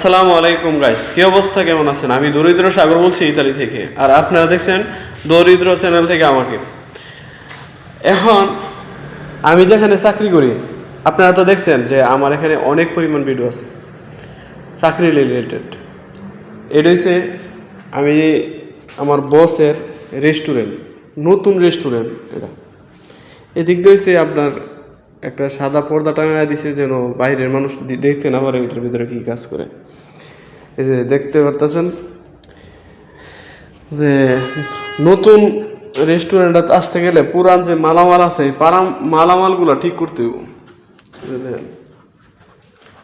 আসসালামু আলাইকুম গাইস, কি অবস্থা, কেমন আছেন? আমি দরিদ্র সাগর বলছি ইতালি থেকে, আর আপনারা দেখছেন দরিদ্র চ্যানেল থেকে আমাকে। এখন আমি যেখানে চাকরি করি, আপনারা তো দেখছেন যে আমার এখানে অনেক পরিমাণ ভিডিও আছে চাকরি রিলেটেড। এটা হচ্ছে আমি আমার বসের রেস্টুরেন্ট, নতুন রেস্টুরেন্ট। এদিক দিয়ে হচ্ছে আপনার একটা সাদা পর্দা টাঙায় দিছে যেন বাইরের মানুষ দেখতে না পারে এটার ভিতরে কী কাজ করে। এই যে দেখতে পারতেছেন যে নতুন রেস্টুরেন্টে আসতে গেলে পুরান যে মালামাল আছে এই মালামালগুলো ঠিক করতে হবে।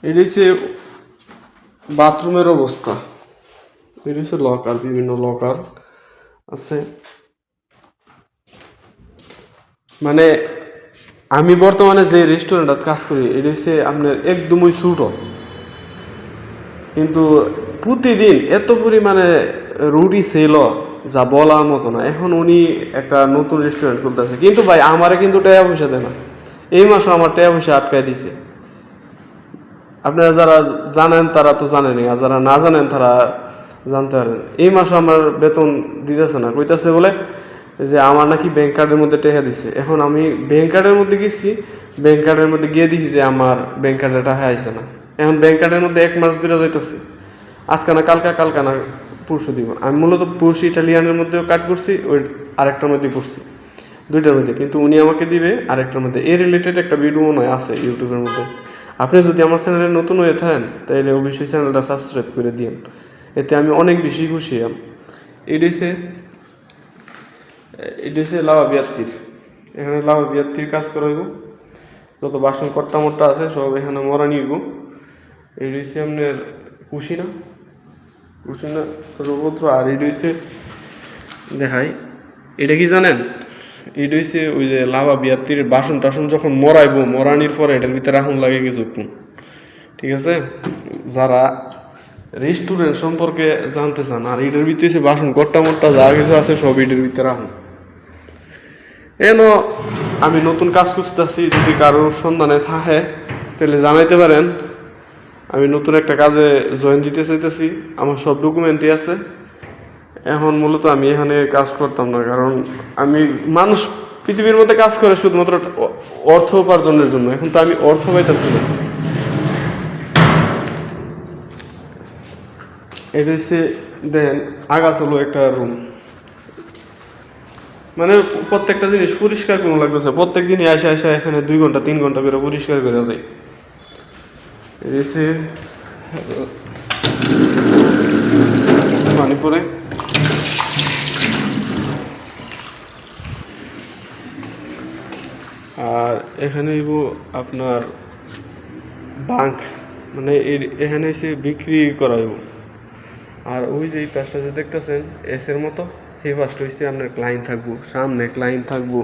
এটা হচ্ছে বাথরুমের অবস্থা, এটা হচ্ছে লকার, বিভিন্ন লকার আছে। মানে আমি বর্তমানে যে রেস্টুরেন্টে কাজ করি এটা হচ্ছে আপনার একদমই ছোট, কিন্তু প্রতিদিন এত পরিমাণে রুটি সেল যা বলার মতো না। এখন উনি একটা নতুন রেস্টুরেন্ট খুলতেছে, কিন্তু ভাই আমারে কিন্তু টাকা পয়সা দেয় না। এই মাসও আমার টাকা পয়সা আটকায় দিছে। আপনারা যারা জানেন তারা তো জানেনই, আর যারা না জানেন তারা জানতে পারেন। এই মাসও আমার বেতন দিতেছে না, কইতাছে বলে যে আমার নাকি ব্যাংক কার্ডের মধ্যে টাকা দিছে। এখন আমি ব্যাংক কার্ডের মধ্যে গেছি, ব্যাংক কার্ডের মধ্যে গিয়ে দেখি যে আমার ব্যাংক কার্ডে টাকা আইছে না। এখন ব্যাংক কার্ডের মধ্যে 1 মাস ধরে যাইতেছে, আজকে না কালকা না পরশু দিব। আমি মূলত পরশু ইটালিয়ানের মধ্যেও কাট করছি, ওই আরেকটার মধ্যে করছি, দুইটার মধ্যে। কিন্তু উনি আমাকে দিবে আরেকটার মধ্যে। এই রিলেটেড একটা ভিডিও মনে হয় আছে ইউটিউবের মধ্যে। আপনি যদি আমার চ্যানেলে নতুন হয়ে থাকেন তাহলে অবশ্যই চ্যানেলটা সাবস্ক্রাইব করে দিন, এতে আমি অনেক বেশি খুশি হলাম। এটা হচ্ছে লাভা বিয়াত্তির, এখানে লাভা বিয়াত্তির কাজ করাইব। যত বাসন কট্টা মট্টা আছে সব এখানে মরা নিব। এটা হচ্ছে আপনার কুশিনা রোবদ্র। আর এটা হচ্ছে দেখাই, এটা কি জানেন, এটা হচ্ছে ওই যে লাভা বিয়াত্তির বাসন টাসন যখন মরাইব, মরানির পরে এটার ভিতরে আগুন লাগে কিছুক্ষণ, ঠিক আছে? যারা রেস্টুরেন্ট সম্পর্কে জানতে চান, আর এটার ভিতরে বাসন কট্টা মট্টা যা কিছু আছে সব এটার ভিতরে আগুন। আমি নতুন কাজ করতেছি, যদি কারোর সন্ধানে থাকে তাহলে জানাইতে পারেন। আমি নতুন একটা কাজে জয়েন দিতে চাইতেছি, আমার সব ডকুমেন্টই আছে। এখন মূলত আমি এখানে কাজ করতাম না, কারণ মানুষ পৃথিবীর মধ্যে কাজ করে শুধুমাত্র অর্থ উপার্জনের জন্য। এখন তো আমি অর্থ পাইতেছি না। এটা হচ্ছে দেন আগাছালো একটা রুম, মানে প্রত্যেকটা জিনিস পরিষ্কার কোনো লাগতেছে। প্রত্যেক দিনই আসা এখানে 2 ঘন্টা 3 ঘন্টা করে পরিষ্কার করে যায়। পানি পরে আর এখানে আপনার বাঙ্ক, মানে এখানে এসে বিক্রি করাইব। আর ওই যে এই পাশটা যে দেখতেছেন এসের মতো, এই পাশটা হচ্ছে আপনার ক্লায়েন্ট থাকবো, সামনে ক্লায়েন্ট থাকবো।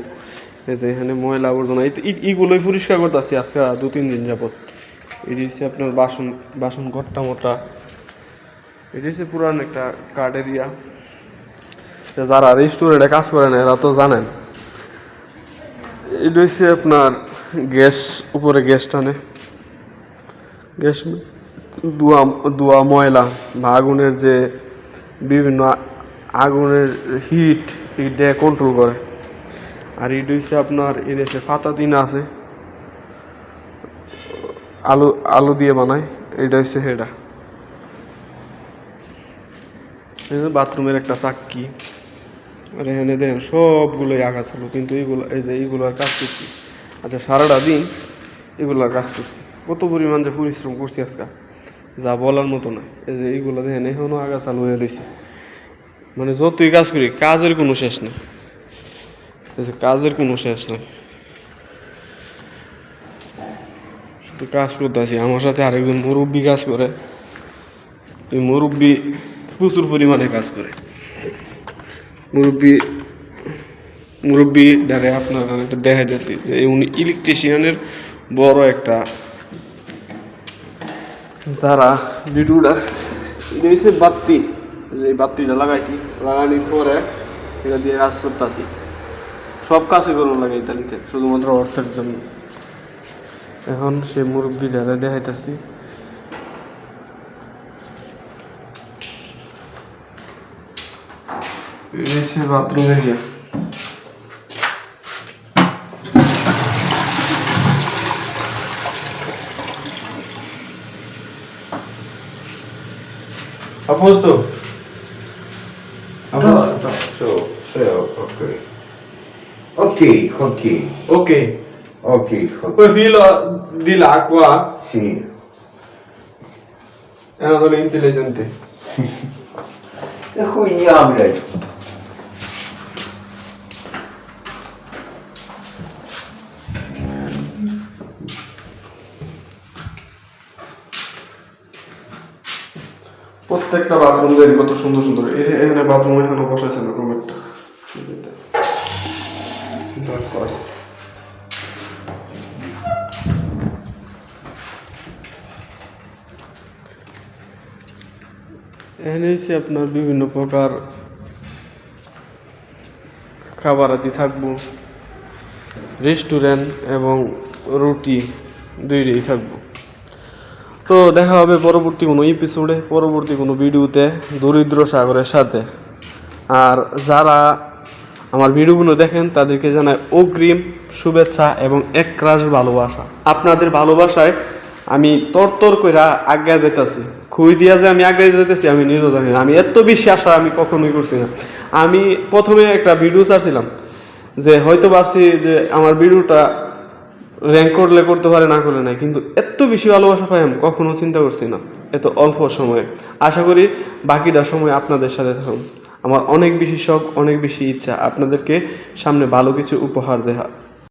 এই যে এখানে ময়লা আবর্জনা এইগুলোই পরিষ্কার করতেছি আজকে 2-3 দিন যাবত। এটি হচ্ছে আপনার বাসন ঘরটা মোটা। এটি হচ্ছে পুরান একটা কার্ড এরিয়া। যারা রেস্টুরেন্টে কাজ করেন এরা তো জানেন। এটা হচ্ছে আপনার গ্যাস, উপরে গ্যাস টানে, গ্যাস ধোয়া ময়লা বা আগুনের যে বিভিন্ন আগুনের হিট কন্ট্রোল করে। আর এটা হচ্ছে আপনার এদেশে পাতা দিন আছে, আলু দিয়ে বানায়। এটা হচ্ছে সেটা বাথরুমের একটা চাক্কি। আর এখানে দেখেন সবগুলোই আগাছালো, কিন্তু এইগুলোর কাজ করছি। আচ্ছা, সারাটা দিন এগুলোর কাজ করছি, কত পরিমাণ যে পরিশ্রম করছি আজকে যা বলার মতো না। এই যে এইগুলো দেখেন এখনও আগাছালো হয়ে রয়েছে। মানে যতই কাজ করি কাজের কোনো শেষ নেই, কাজের কোনো শেষ নেই। শুধু কাজ করতেছি। আমার সাথে আরেকজন মুরব্বী কাজ করে, এই মুরব্বী প্রচুর পরিমাণে কাজ করে। মুরব্বী দ্বারা আপনার একটা দেখা যাচ্ছে যে উনি ইলেকট্রিশিয়ানের বড় একটা যারা ভিডিওটা। এটা হচ্ছে বাতি, যে বাতিটা লাগাইছি, লাগানোর পরে এটা দিয়ে কাজ করতেছি। সব কাজই করুন লাগে ইতালিতে, শুধুমাত্র অর্থের জন্য। এখন সে মুরব্বী দ্বারা দেখাইতেছি এসে bathroom area. A posto? A posto? Ok. Ok, ok. Ok. Ok, ok. Quel filo di là qua Sì. è una donna intelligente. E quindi apre. প্রত্যেকটা বাথরুম দেখি কত সুন্দর সুন্দর। এখানে বাথরুম এখানে বসাইছে না রুম একটা। এখানে এসে আপনার বিভিন্ন প্রকার খাবার আদি থাকবো, রেস্টুরেন্ট এবং রুটি দুইটাই থাকবো। তো দেখা হবে পরবর্তী কোনো এপিসোডে, পরবর্তী কোনো ভিডিওতে দরিদ্র সাগরের সাথে। আর যারা আমার ভিডিওগুলো দেখেন তাদেরকে জানাই অগ্রিম শুভেচ্ছা এবং একরাশ ভালোবাসা। আপনাদের ভালোবাসায় আমি তরতর কইরা আগে যেতেছি, খুই দিয়া যে আমি আগে যেতেছি আমি নিজেও জানি না। আমি এত বেশি আশা আমি কখনোই করছি না। আমি প্রথমে একটা ভিডিও ছাড়ছিলাম যে হয়তো ভাবছি যে আমার ভিডিওটা র্যাঙ্ক করলে করতে পারে, না করলে নাই, কিন্তু এত বেশি ভালোবাসা পাই আমি কখনো চিন্তা করছি না এত অল্প সময়ে। আশা করি বাকিটা সময় আপনাদের সাথে থাকুন। আমার অনেক বেশি শখ, অনেক বেশি ইচ্ছা আপনাদেরকে সামনে ভালো কিছু উপহার দেওয়া।